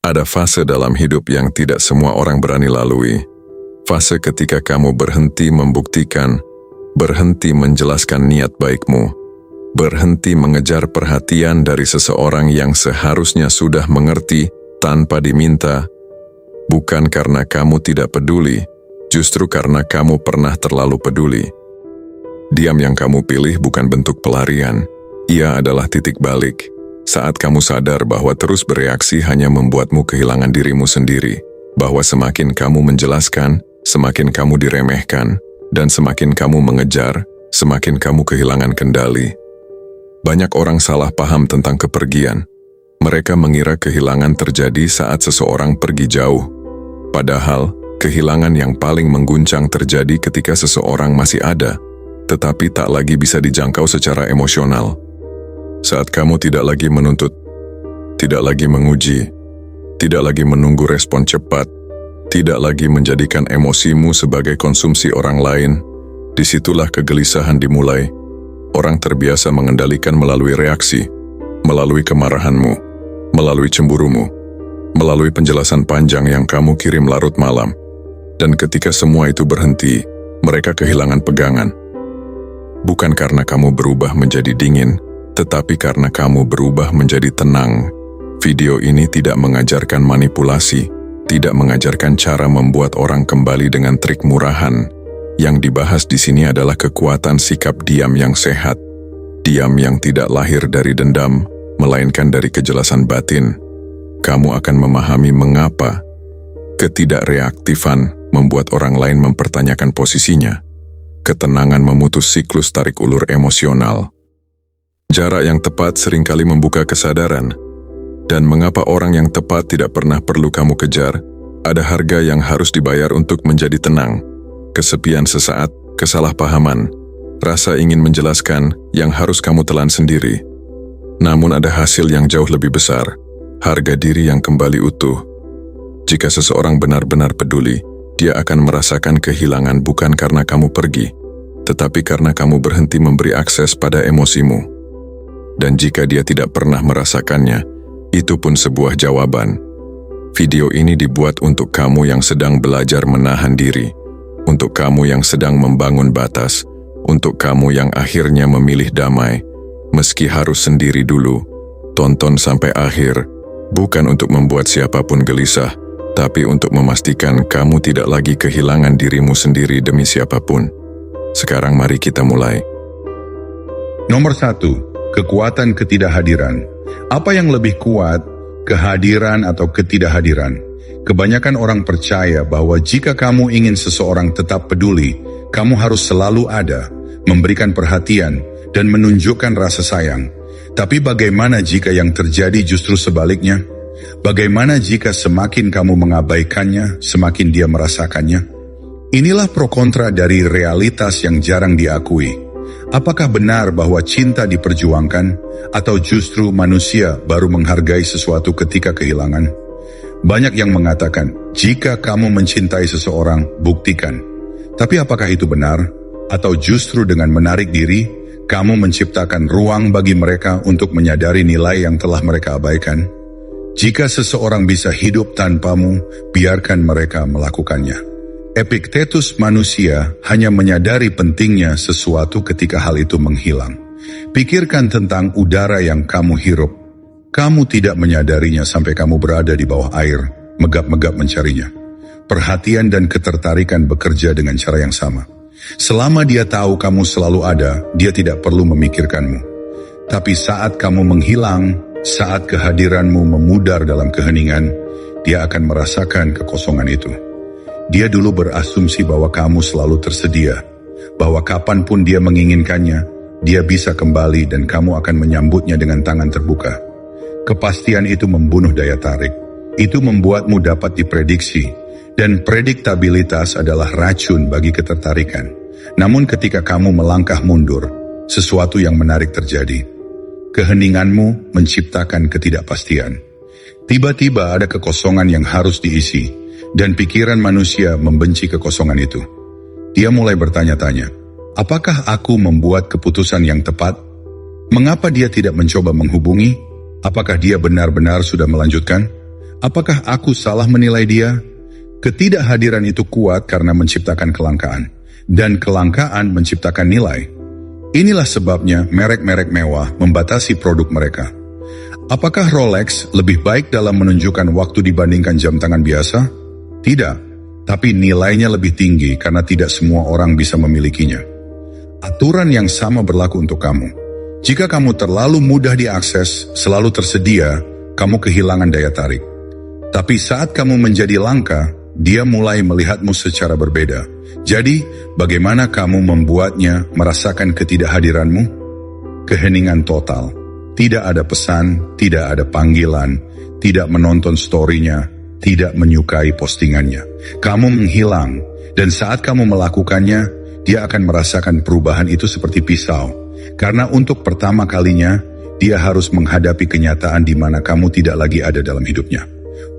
Ada fase dalam hidup yang tidak semua orang berani lalui. Fase ketika kamu berhenti membuktikan, berhenti menjelaskan niat baikmu, berhenti mengejar perhatian dari seseorang yang seharusnya sudah mengerti tanpa diminta, bukan karena kamu tidak peduli, justru karena kamu pernah terlalu peduli. Diam yang kamu pilih bukan bentuk pelarian, ia adalah titik balik. Saat kamu sadar bahwa terus bereaksi hanya membuatmu kehilangan dirimu sendiri, bahwa semakin kamu menjelaskan, semakin kamu diremehkan, dan semakin kamu mengejar, semakin kamu kehilangan kendali. Banyak orang salah paham tentang kepergian. Mereka mengira kehilangan terjadi saat seseorang pergi jauh. Padahal, kehilangan yang paling mengguncang terjadi ketika seseorang masih ada, tetapi tak lagi bisa dijangkau secara emosional. Saat kamu tidak lagi menuntut, tidak lagi menguji, tidak lagi menunggu respon cepat, tidak lagi menjadikan emosimu sebagai konsumsi orang lain, disitulah kegelisahan dimulai. Orang terbiasa mengendalikan melalui reaksi, melalui kemarahanmu, melalui cemburumu, melalui penjelasan panjang yang kamu kirim larut malam. Dan ketika semua itu berhenti, mereka kehilangan pegangan. Bukan karena kamu berubah menjadi dingin, tetapi karena kamu berubah menjadi tenang. Video ini tidak mengajarkan manipulasi, tidak mengajarkan cara membuat orang kembali dengan trik murahan. Yang dibahas di sini adalah kekuatan sikap diam yang sehat. Diam yang tidak lahir dari dendam, melainkan dari kejelasan batin. Kamu akan memahami mengapa ketidakreaktifan membuat orang lain mempertanyakan posisinya. Ketenangan memutus siklus tarik ulur emosional. Jarak yang tepat seringkali membuka kesadaran. Dan mengapa orang yang tepat tidak pernah perlu kamu kejar, ada harga yang harus dibayar untuk menjadi tenang. Kesepian sesaat, kesalahpahaman, rasa ingin menjelaskan yang harus kamu telan sendiri. Namun ada hasil yang jauh lebih besar, harga diri yang kembali utuh. Jika seseorang benar-benar peduli, dia akan merasakan kehilangan bukan karena kamu pergi, tetapi karena kamu berhenti memberi akses pada emosimu. Dan jika dia tidak pernah merasakannya, itu pun sebuah jawaban. Video ini dibuat untuk kamu yang sedang belajar menahan diri, untuk kamu yang sedang membangun batas, untuk kamu yang akhirnya memilih damai, meski harus sendiri dulu. Tonton sampai akhir, bukan untuk membuat siapapun gelisah, tapi untuk memastikan kamu tidak lagi kehilangan dirimu sendiri demi siapapun. Sekarang mari kita mulai. Nomor 1. Kekuatan ketidakhadiran. Apa yang lebih kuat, kehadiran atau ketidakhadiran? Kebanyakan orang percaya bahwa jika kamu ingin seseorang tetap peduli, kamu harus selalu ada, memberikan perhatian, dan menunjukkan rasa sayang. Tapi bagaimana jika yang terjadi justru sebaliknya? Bagaimana jika semakin kamu mengabaikannya, semakin dia merasakannya? Inilah pro kontra dari realitas yang jarang diakui. Apakah benar bahwa cinta diperjuangkan, atau justru manusia baru menghargai sesuatu ketika kehilangan? Banyak yang mengatakan, jika kamu mencintai seseorang, buktikan. Tapi apakah itu benar? Atau justru dengan menarik diri, kamu menciptakan ruang bagi mereka untuk menyadari nilai yang telah mereka abaikan? Jika seseorang bisa hidup tanpamu, biarkan mereka melakukannya. Epiktetus manusia hanya menyadari pentingnya sesuatu ketika hal itu menghilang. Pikirkan tentang udara yang kamu hirup. Kamu tidak menyadarinya sampai kamu berada di bawah air, megap-megap mencarinya. Perhatian dan ketertarikan bekerja dengan cara yang sama. Selama dia tahu kamu selalu ada, dia tidak perlu memikirkanmu. Tapi saat kamu menghilang, saat kehadiranmu memudar dalam keheningan, dia akan merasakan kekosongan itu. Dia dulu berasumsi bahwa kamu selalu tersedia, bahwa kapanpun dia menginginkannya, dia bisa kembali dan kamu akan menyambutnya dengan tangan terbuka. Kepastian itu membunuh daya tarik. Itu membuatmu dapat diprediksi, dan prediktabilitas adalah racun bagi ketertarikan. Namun ketika kamu melangkah mundur, sesuatu yang menarik terjadi. Keheninganmu menciptakan ketidakpastian. Tiba-tiba ada kekosongan yang harus diisi. Dan pikiran manusia membenci kekosongan itu. Dia mulai bertanya-tanya, apakah aku membuat keputusan yang tepat? Mengapa dia tidak mencoba menghubungi? Apakah dia benar-benar sudah melanjutkan? Apakah aku salah menilai dia? Ketidakhadiran itu kuat karena menciptakan kelangkaan, dan kelangkaan menciptakan nilai. Inilah sebabnya merek-merek mewah membatasi produk mereka. Apakah Rolex lebih baik dalam menunjukkan waktu dibandingkan jam tangan biasa? Tidak, tapi nilainya lebih tinggi karena tidak semua orang bisa memilikinya. Aturan yang sama berlaku untuk kamu. Jika kamu terlalu mudah diakses, selalu tersedia, kamu kehilangan daya tarik. Tapi saat kamu menjadi langka, dia mulai melihatmu secara berbeda. Jadi, bagaimana kamu membuatnya merasakan ketidakhadiranmu? Keheningan total. Tidak ada pesan, tidak ada panggilan, tidak menonton story-nya, tidak menyukai postingannya. Kamu menghilang, dan saat kamu melakukannya, dia akan merasakan perubahan itu seperti pisau. Karena untuk pertama kalinya, dia harus menghadapi kenyataan di mana kamu tidak lagi ada dalam hidupnya.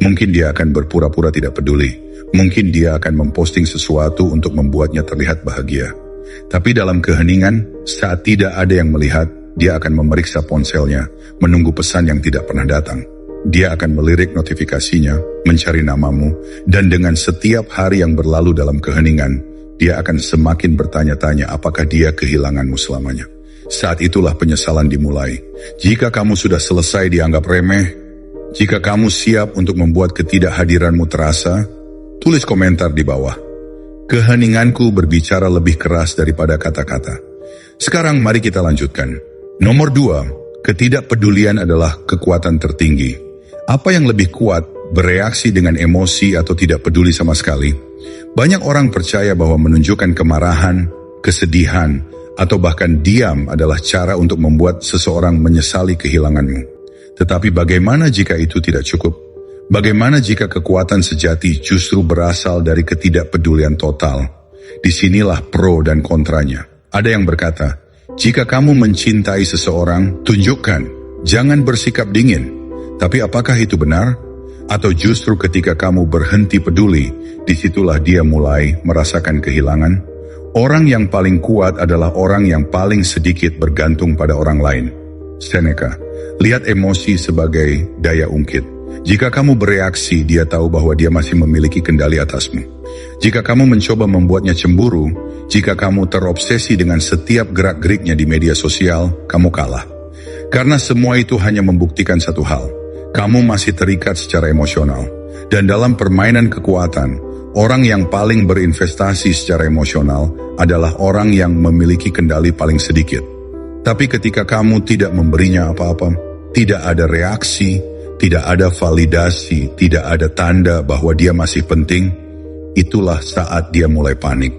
Mungkin dia akan berpura-pura tidak peduli. Mungkin dia akan memposting sesuatu untuk membuatnya terlihat bahagia. Tapi dalam keheningan, saat tidak ada yang melihat, dia akan memeriksa ponselnya, menunggu pesan yang tidak pernah datang. Dia akan melirik notifikasinya, mencari namamu, dan dengan setiap hari yang berlalu dalam keheningan, dia akan semakin bertanya-tanya apakah dia kehilanganmu selamanya. Saat itulah penyesalan dimulai. Jika kamu sudah selesai dianggap remeh, jika kamu siap untuk membuat ketidakhadiranmu terasa, tulis komentar di bawah. Keheninganku berbicara lebih keras daripada kata-kata. Sekarang mari kita lanjutkan. Nomor 2, ketidakpedulian adalah kekuatan tertinggi. Apa yang lebih kuat, bereaksi dengan emosi atau tidak peduli sama sekali? Banyak orang percaya bahwa menunjukkan kemarahan, kesedihan, atau bahkan diam adalah cara untuk membuat seseorang menyesali kehilanganmu. Tetapi bagaimana jika itu tidak cukup? Bagaimana jika kekuatan sejati justru berasal dari ketidakpedulian total? Disinilah pro dan kontranya. Ada yang berkata, jika kamu mencintai seseorang, tunjukkan, jangan bersikap dingin. Tapi apakah itu benar? Atau justru ketika kamu berhenti peduli, disitulah dia mulai merasakan kehilangan? Orang yang paling kuat adalah orang yang paling sedikit bergantung pada orang lain. Seneca, lihat emosi sebagai daya ungkit. Jika kamu bereaksi, dia tahu bahwa dia masih memiliki kendali atasmu. Jika kamu mencoba membuatnya cemburu, jika kamu terobsesi dengan setiap gerak-geriknya di media sosial, kamu kalah. Karena semua itu hanya membuktikan satu hal. Kamu masih terikat secara emosional. Dan dalam permainan kekuatan, orang yang paling berinvestasi secara emosional adalah orang yang memiliki kendali paling sedikit. Tapi ketika kamu tidak memberinya apa-apa, tidak ada reaksi, tidak ada validasi, tidak ada tanda bahwa dia masih penting, itulah saat dia mulai panik.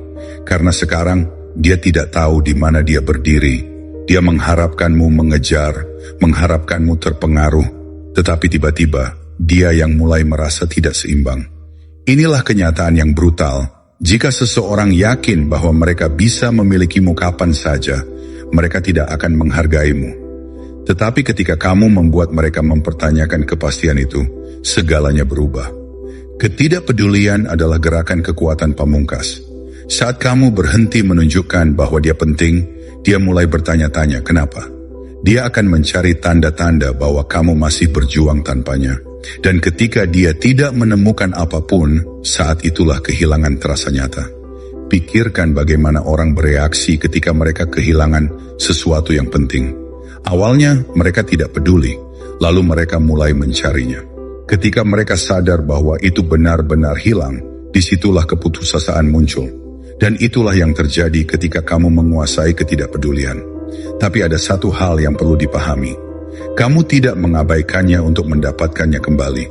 Karena sekarang dia tidak tahu di mana dia berdiri. Dia mengharapkanmu mengejar, mengharapkanmu terpengaruh, tetapi tiba-tiba dia yang mulai merasa tidak seimbang. Inilah kenyataan yang brutal. Jika seseorang yakin bahwa mereka bisa memilikimu kapan saja, mereka tidak akan menghargaimu. Tetapi ketika kamu membuat mereka mempertanyakan kepastian itu, segalanya berubah. Ketidakpedulian adalah gerakan kekuatan pamungkas. Saat kamu berhenti menunjukkan bahwa dia penting, dia mulai bertanya-tanya kenapa. Dia akan mencari tanda-tanda bahwa kamu masih berjuang tanpanya. Dan ketika dia tidak menemukan apapun, saat itulah kehilangan terasa nyata. Pikirkan bagaimana orang bereaksi ketika mereka kehilangan sesuatu yang penting. Awalnya mereka tidak peduli, lalu mereka mulai mencarinya. Ketika mereka sadar bahwa itu benar-benar hilang, disitulah keputusasaan muncul. Dan itulah yang terjadi ketika kamu menguasai ketidakpedulian. Tapi ada satu hal yang perlu dipahami. Kamu tidak mengabaikannya untuk mendapatkannya kembali.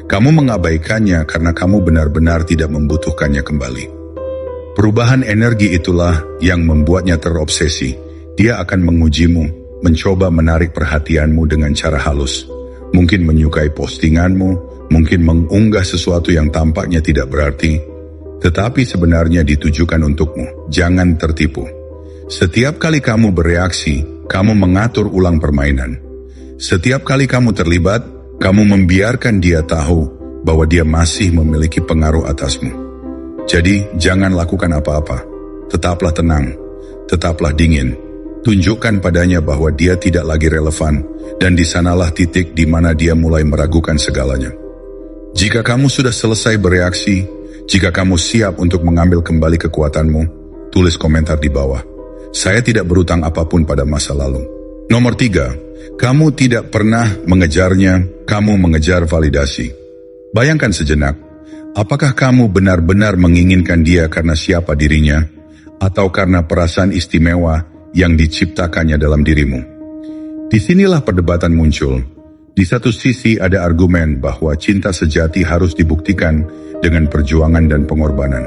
Kamu mengabaikannya karena kamu benar-benar tidak membutuhkannya kembali. Perubahan energi itulah yang membuatnya terobsesi. Dia akan mengujimu, mencoba menarik perhatianmu dengan cara halus. Mungkin menyukai postinganmu, mungkin mengunggah sesuatu yang tampaknya tidak berarti, tetapi sebenarnya ditujukan untukmu. Jangan tertipu. Setiap kali kamu bereaksi, kamu mengatur ulang permainan. Setiap kali kamu terlibat, kamu membiarkan dia tahu bahwa dia masih memiliki pengaruh atasmu. Jadi, jangan lakukan apa-apa. Tetaplah tenang, tetaplah dingin. Tunjukkan padanya bahwa dia tidak lagi relevan, dan di sanalah titik di mana dia mulai meragukan segalanya. Jika kamu sudah selesai bereaksi, jika kamu siap untuk mengambil kembali kekuatanmu, tulis komentar di bawah. Saya tidak berutang apapun pada masa lalu. Nomor 3, kamu tidak pernah mengejarnya, kamu mengejar validasi. Bayangkan sejenak, apakah kamu benar-benar menginginkan dia karena siapa dirinya, atau karena perasaan istimewa yang diciptakannya dalam dirimu? Disinilah perdebatan muncul. Di satu sisi ada argumen bahwa cinta sejati harus dibuktikan dengan perjuangan dan pengorbanan.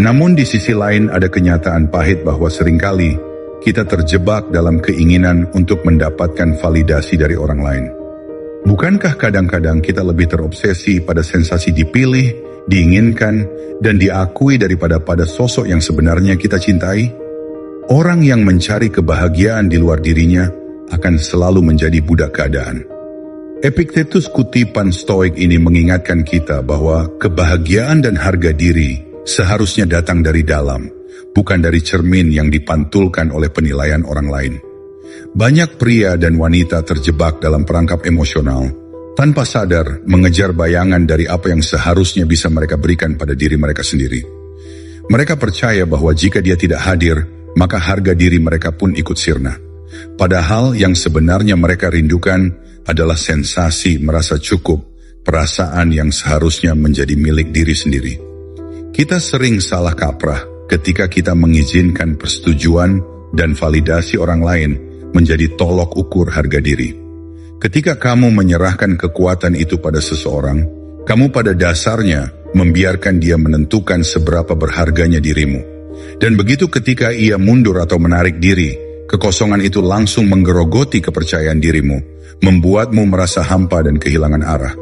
Namun di sisi lain ada kenyataan pahit bahwa seringkali kita terjebak dalam keinginan untuk mendapatkan validasi dari orang lain. Bukankah kadang-kadang kita lebih terobsesi pada sensasi dipilih, diinginkan, dan diakui daripada pada sosok yang sebenarnya kita cintai? Orang yang mencari kebahagiaan di luar dirinya akan selalu menjadi budak keadaan. Epictetus, kutipan Stoik ini mengingatkan kita bahwa kebahagiaan dan harga diri seharusnya datang dari dalam, bukan dari cermin yang dipantulkan oleh penilaian orang lain. Banyak pria dan wanita terjebak dalam perangkap emosional, tanpa sadar mengejar bayangan dari apa yang seharusnya bisa mereka berikan pada diri mereka sendiri. Mereka percaya bahwa jika dia tidak hadir, maka harga diri mereka pun ikut sirna. Padahal yang sebenarnya mereka rindukan adalah sensasi merasa cukup, perasaan yang seharusnya menjadi milik diri sendiri. Kita sering salah kaprah ketika kita mengizinkan persetujuan dan validasi orang lain menjadi tolok ukur harga diri. Ketika kamu menyerahkan kekuatan itu pada seseorang, kamu pada dasarnya membiarkan dia menentukan seberapa berharganya dirimu. Dan begitu ketika ia mundur atau menarik diri, kekosongan itu langsung menggerogoti kepercayaan dirimu, membuatmu merasa hampa dan kehilangan arah.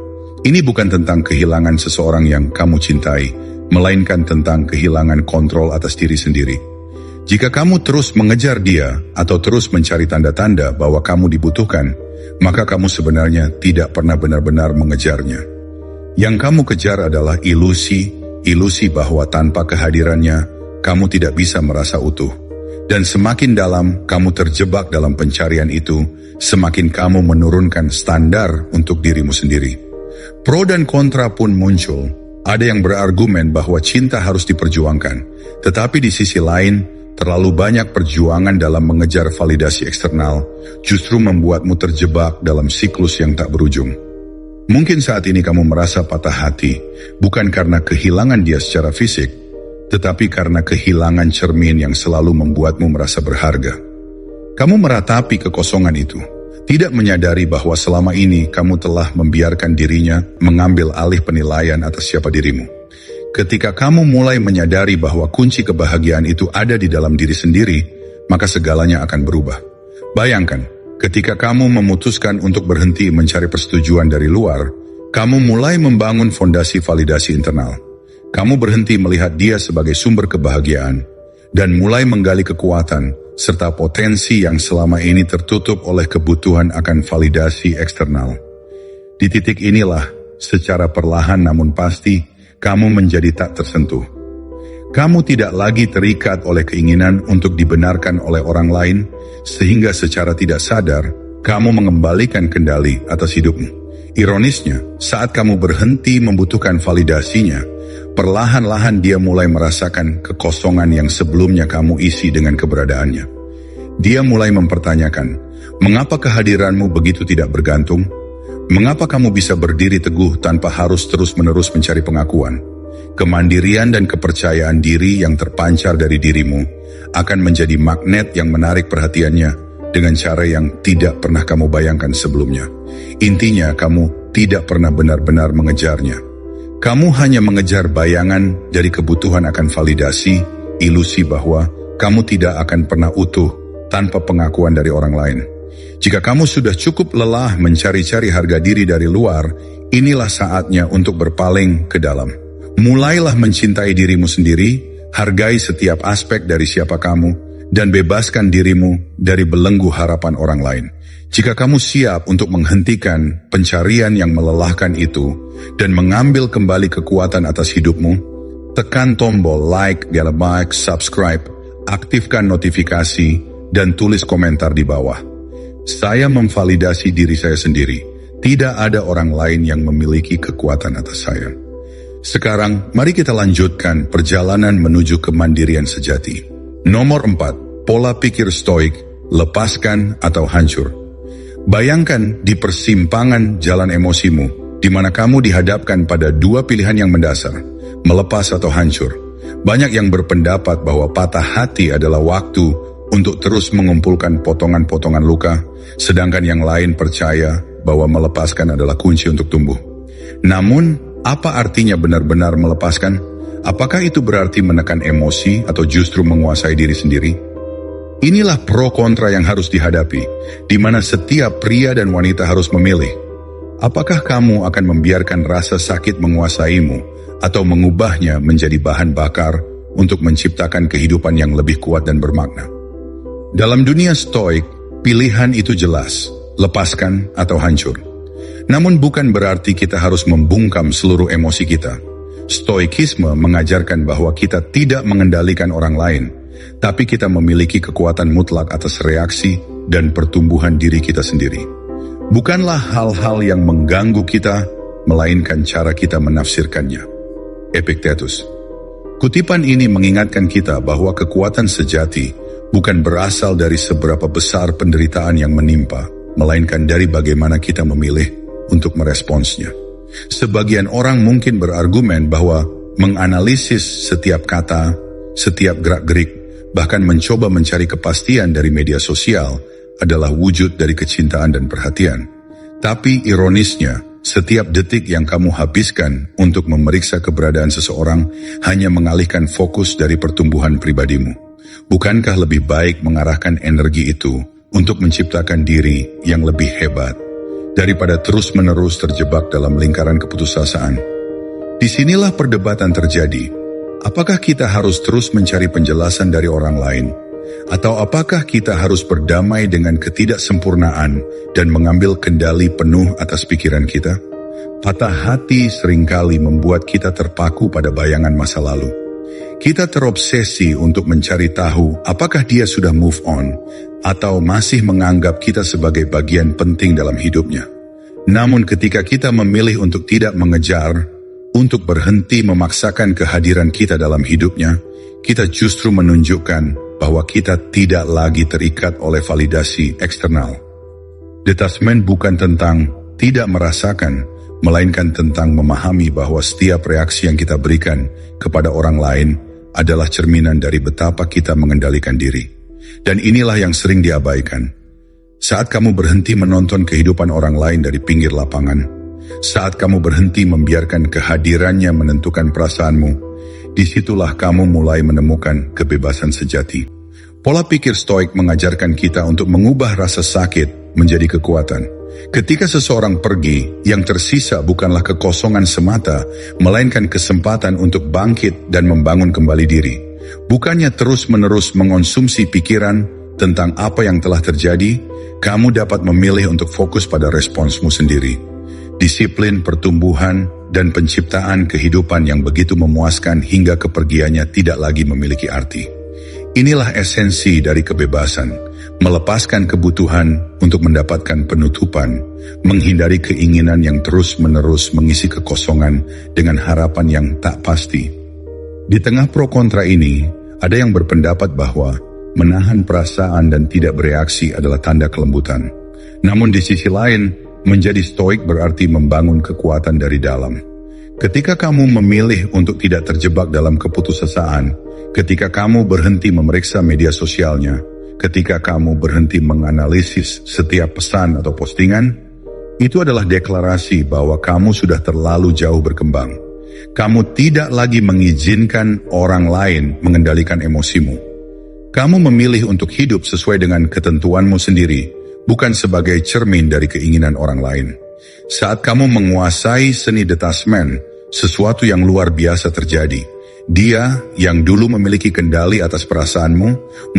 Ini bukan tentang kehilangan seseorang yang kamu cintai, melainkan tentang kehilangan kontrol atas diri sendiri. Jika kamu terus mengejar dia atau terus mencari tanda-tanda bahwa kamu dibutuhkan, maka kamu sebenarnya tidak pernah benar-benar mengejarnya. Yang kamu kejar adalah ilusi bahwa tanpa kehadirannya, kamu tidak bisa merasa utuh. Dan semakin dalam kamu terjebak dalam pencarian itu, semakin kamu menurunkan standar untuk dirimu sendiri. Pro dan kontra pun muncul. Ada yang berargumen bahwa cinta harus diperjuangkan, tetapi di sisi lain, terlalu banyak perjuangan dalam mengejar validasi eksternal justru membuatmu terjebak dalam siklus yang tak berujung. Mungkin saat ini kamu merasa patah hati, bukan karena kehilangan dia secara fisik, tetapi karena kehilangan cermin yang selalu membuatmu merasa berharga. Kamu meratapi kekosongan itu, tidak menyadari bahwa selama ini kamu telah membiarkan dirinya mengambil alih penilaian atas siapa dirimu. Ketika kamu mulai menyadari bahwa kunci kebahagiaan itu ada di dalam diri sendiri, maka segalanya akan berubah. Bayangkan, ketika kamu memutuskan untuk berhenti mencari persetujuan dari luar, kamu mulai membangun fondasi validasi internal. Kamu berhenti melihat dia sebagai sumber kebahagiaan dan mulai menggali kekuatan serta potensi yang selama ini tertutup oleh kebutuhan akan validasi eksternal. Di titik inilah, secara perlahan namun pasti, kamu menjadi tak tersentuh. Kamu tidak lagi terikat oleh keinginan untuk dibenarkan oleh orang lain, sehingga secara tidak sadar, kamu mengembalikan kendali atas hidupmu. Ironisnya, saat kamu berhenti membutuhkan validasinya, perlahan-lahan dia mulai merasakan kekosongan yang sebelumnya kamu isi dengan keberadaannya. Dia mulai mempertanyakan, mengapa kehadiranmu begitu tidak bergantung? Mengapa kamu bisa berdiri teguh tanpa harus terus-menerus mencari pengakuan? Kemandirian dan kepercayaan diri yang terpancar dari dirimu akan menjadi magnet yang menarik perhatiannya dengan cara yang tidak pernah kamu bayangkan sebelumnya. Intinya, kamu tidak pernah benar-benar mengejarnya. Kamu hanya mengejar bayangan dari kebutuhan akan validasi, ilusi bahwa kamu tidak akan pernah utuh tanpa pengakuan dari orang lain. Jika kamu sudah cukup lelah mencari-cari harga diri dari luar, inilah saatnya untuk berpaling ke dalam. Mulailah mencintai dirimu sendiri, hargai setiap aspek dari siapa kamu, dan bebaskan dirimu dari belenggu harapan orang lain. Jika kamu siap untuk menghentikan pencarian yang melelahkan itu dan mengambil kembali kekuatan atas hidupmu, tekan tombol like, subscribe, aktifkan notifikasi, dan tulis komentar di bawah. Saya memvalidasi diri saya sendiri, Tidak ada orang lain yang memiliki kekuatan atas saya. Sekarang, mari kita lanjutkan perjalanan menuju kemandirian sejati. Nomor 4, pola pikir stoik, lepaskan atau hancur. Bayangkan di persimpangan jalan emosimu, di mana kamu dihadapkan pada dua pilihan yang mendasar, melepas atau hancur. Banyak yang berpendapat bahwa patah hati adalah waktu untuk terus mengumpulkan potongan-potongan luka, sedangkan yang lain percaya bahwa melepaskan adalah kunci untuk tumbuh. Namun, apa artinya benar-benar melepaskan? Apakah itu berarti menekan emosi atau justru menguasai diri sendiri? Inilah pro kontra yang harus dihadapi, di mana setiap pria dan wanita harus memilih. Apakah kamu akan membiarkan rasa sakit menguasaimu atau mengubahnya menjadi bahan bakar untuk menciptakan kehidupan yang lebih kuat dan bermakna? Dalam dunia stoik, pilihan itu jelas, lepaskan atau hancur. Namun bukan berarti kita harus membungkam seluruh emosi kita. Stoikisme mengajarkan bahwa kita tidak mengendalikan orang lain, tapi kita memiliki kekuatan mutlak atas reaksi dan pertumbuhan diri kita sendiri. Bukanlah hal-hal yang mengganggu kita, melainkan cara kita menafsirkannya. Epictetus. Kutipan ini mengingatkan kita bahwa kekuatan sejati bukan berasal dari seberapa besar penderitaan yang menimpa, melainkan dari bagaimana kita memilih untuk meresponsnya. Sebagian orang mungkin berargumen bahwa menganalisis setiap kata, setiap gerak-gerik, bahkan mencoba mencari kepastian dari media sosial adalah wujud dari kecintaan dan perhatian. Tapi ironisnya, setiap detik yang kamu habiskan untuk memeriksa keberadaan seseorang hanya mengalihkan fokus dari pertumbuhan pribadimu. Bukankah lebih baik mengarahkan energi itu untuk menciptakan diri yang lebih hebat, daripada terus-menerus terjebak dalam lingkaran keputusasaan? Disinilah perdebatan terjadi. Apakah kita harus terus mencari penjelasan dari orang lain? Atau apakah kita harus berdamai dengan ketidaksempurnaan dan mengambil kendali penuh atas pikiran kita? Patah hati seringkali membuat kita terpaku pada bayangan masa lalu. Kita terobsesi untuk mencari tahu apakah dia sudah move on atau masih menganggap kita sebagai bagian penting dalam hidupnya. Namun ketika kita memilih untuk tidak mengejar, untuk berhenti memaksakan kehadiran kita dalam hidupnya, kita justru menunjukkan bahwa kita tidak lagi terikat oleh validasi eksternal. Detachment bukan tentang tidak merasakan, melainkan tentang memahami bahwa setiap reaksi yang kita berikan kepada orang lain adalah cerminan dari betapa kita mengendalikan diri. Dan inilah yang sering diabaikan. Saat kamu berhenti menonton kehidupan orang lain dari pinggir lapangan, saat kamu berhenti membiarkan kehadirannya menentukan perasaanmu, disitulah kamu mulai menemukan kebebasan sejati. Pola pikir stoik mengajarkan kita untuk mengubah rasa sakit menjadi kekuatan. Ketika seseorang pergi, yang tersisa bukanlah kekosongan semata, melainkan kesempatan untuk bangkit dan membangun kembali diri. Bukannya terus-menerus mengonsumsi pikiran tentang apa yang telah terjadi, kamu dapat memilih untuk fokus pada responsmu sendiri. Disiplin pertumbuhan dan penciptaan kehidupan yang begitu memuaskan hingga kepergiannya tidak lagi memiliki arti. Inilah esensi dari kebebasan, melepaskan kebutuhan untuk mendapatkan penutupan, menghindari keinginan yang terus-menerus mengisi kekosongan dengan harapan yang tak pasti. Di tengah pro kontra ini, ada yang berpendapat bahwa menahan perasaan dan tidak bereaksi adalah tanda kelembutan. Namun di sisi lain, menjadi stoik berarti membangun kekuatan dari dalam. Ketika kamu memilih untuk tidak terjebak dalam keputusasaan, ketika kamu berhenti memeriksa media sosialnya, ketika kamu berhenti menganalisis setiap pesan atau postingan, itu adalah deklarasi bahwa kamu sudah terlalu jauh berkembang. Kamu tidak lagi mengizinkan orang lain mengendalikan emosimu. Kamu memilih untuk hidup sesuai dengan ketentuanmu sendiri, bukan sebagai cermin dari keinginan orang lain. Saat kamu menguasai seni detachment, sesuatu yang luar biasa terjadi. Dia yang dulu memiliki kendali atas perasaanmu,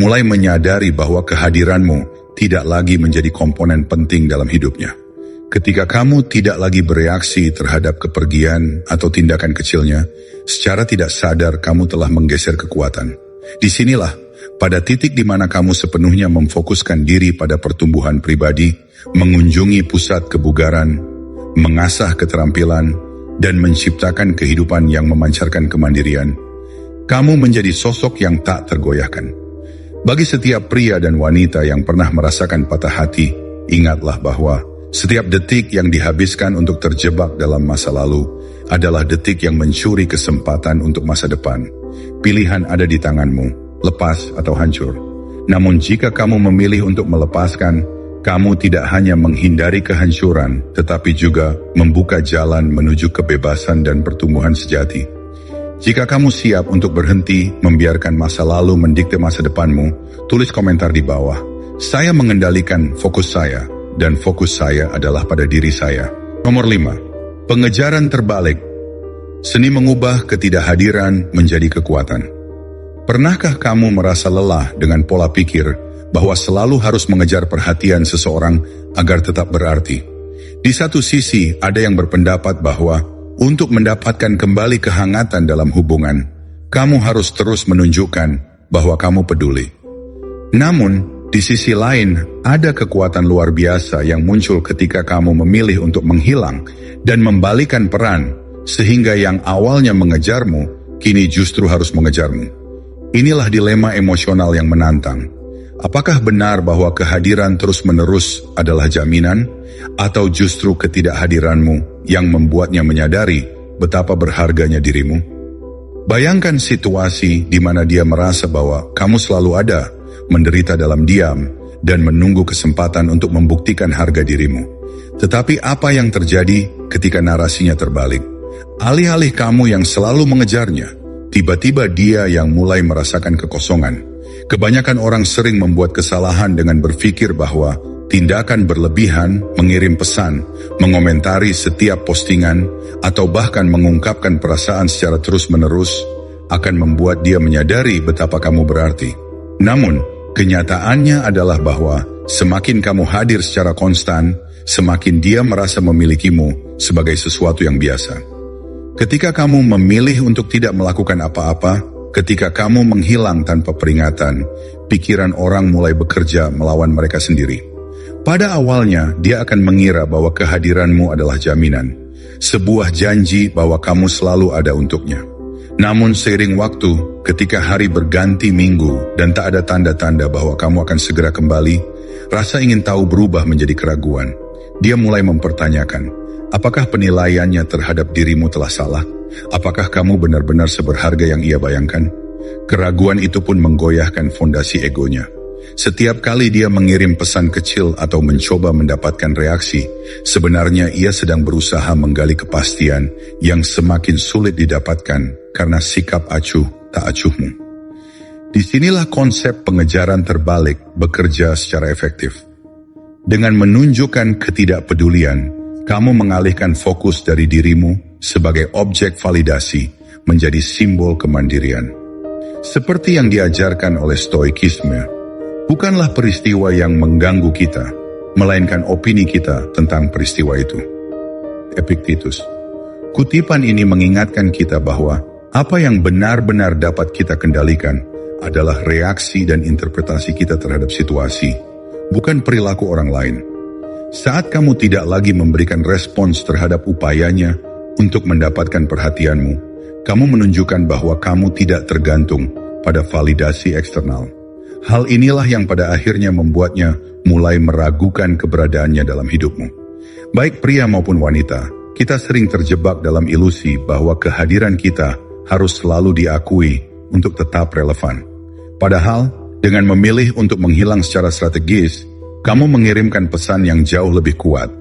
mulai menyadari bahwa kehadiranmu tidak lagi menjadi komponen penting dalam hidupnya. Ketika kamu tidak lagi bereaksi terhadap kepergian atau tindakan kecilnya, secara tidak sadar kamu telah menggeser kekuatan. Disinilah, pada titik di mana kamu sepenuhnya memfokuskan diri pada pertumbuhan pribadi, mengunjungi pusat kebugaran, mengasah keterampilan, dan menciptakan kehidupan yang memancarkan kemandirian, kamu menjadi sosok yang tak tergoyahkan. Bagi setiap pria dan wanita yang pernah merasakan patah hati, ingatlah bahwa setiap detik yang dihabiskan untuk terjebak dalam masa lalu adalah detik yang mencuri kesempatan untuk masa depan. Pilihan ada di tanganmu, lepas atau hancur. Namun jika kamu memilih untuk melepaskan, kamu tidak hanya menghindari kehancuran, tetapi juga membuka jalan menuju kebebasan dan pertumbuhan sejati. Jika kamu siap untuk berhenti membiarkan masa lalu mendikte masa depanmu, tulis komentar di bawah. Saya mengendalikan fokus saya, dan fokus saya adalah pada diri saya. Nomor 5. Pengejaran terbalik. Seni mengubah ketidakhadiran menjadi kekuatan. Pernahkah kamu merasa lelah dengan pola pikir bahwa selalu harus mengejar perhatian seseorang agar tetap berarti? Di satu sisi, ada yang berpendapat bahwa untuk mendapatkan kembali kehangatan dalam hubungan, kamu harus terus menunjukkan bahwa kamu peduli. Namun, di sisi lain, ada kekuatan luar biasa yang muncul ketika kamu memilih untuk menghilang dan membalikan peran, sehingga yang awalnya mengejarmu, kini justru harus mengejarmu. Inilah dilema emosional yang menantang. Apakah benar bahwa kehadiran terus-menerus adalah jaminan, atau justru ketidakhadiranmu yang membuatnya menyadari betapa berharganya dirimu? Bayangkan situasi di mana dia merasa bahwa kamu selalu ada, menderita dalam diam, dan menunggu kesempatan untuk membuktikan harga dirimu. Tetapi apa yang terjadi ketika narasinya terbalik? Alih-alih kamu yang selalu mengejarnya, tiba-tiba dia yang mulai merasakan kekosongan. Kebanyakan orang sering membuat kesalahan dengan berpikir bahwa tindakan berlebihan, mengirim pesan, mengomentari setiap postingan, atau bahkan mengungkapkan perasaan secara terus-menerus akan membuat dia menyadari betapa kamu berarti. Namun, kenyataannya adalah bahwa semakin kamu hadir secara konstan, semakin dia merasa memilikimu sebagai sesuatu yang biasa. Ketika kamu memilih untuk tidak melakukan apa-apa, ketika kamu menghilang tanpa peringatan, pikiran orang mulai bekerja melawan mereka sendiri. Pada awalnya, dia akan mengira bahwa kehadiranmu adalah jaminan, sebuah janji bahwa kamu selalu ada untuknya. Namun seiring waktu, ketika hari berganti minggu dan tak ada tanda-tanda bahwa kamu akan segera kembali, rasa ingin tahu berubah menjadi keraguan. Dia mulai mempertanyakan, apakah penilaiannya terhadap dirimu telah salah? Apakah kamu benar-benar seberharga yang ia bayangkan? Keraguan itu pun menggoyahkan fondasi egonya. Setiap kali dia mengirim pesan kecil atau mencoba mendapatkan reaksi, sebenarnya ia sedang berusaha menggali kepastian yang semakin sulit didapatkan karena sikap acuh tak acuhmu. Disinilah konsep pengejaran terbalik bekerja secara efektif. Dengan menunjukkan ketidakpedulian, kamu mengalihkan fokus dari dirimu sebagai objek validasi menjadi simbol kemandirian. Seperti yang diajarkan oleh Stoikisme, bukanlah peristiwa yang mengganggu kita, melainkan opini kita tentang peristiwa itu. Epictetus. Kutipan ini mengingatkan kita bahwa apa yang benar-benar dapat kita kendalikan adalah reaksi dan interpretasi kita terhadap situasi, bukan perilaku orang lain. Saat kamu tidak lagi memberikan respons terhadap upayanya untuk mendapatkan perhatianmu, kamu menunjukkan bahwa kamu tidak tergantung pada validasi eksternal. Hal inilah yang pada akhirnya membuatnya mulai meragukan keberadaannya dalam hidupmu. Baik pria maupun wanita, kita sering terjebak dalam ilusi bahwa kehadiran kita harus selalu diakui untuk tetap relevan. Padahal, dengan memilih untuk menghilang secara strategis, kamu mengirimkan pesan yang jauh lebih kuat.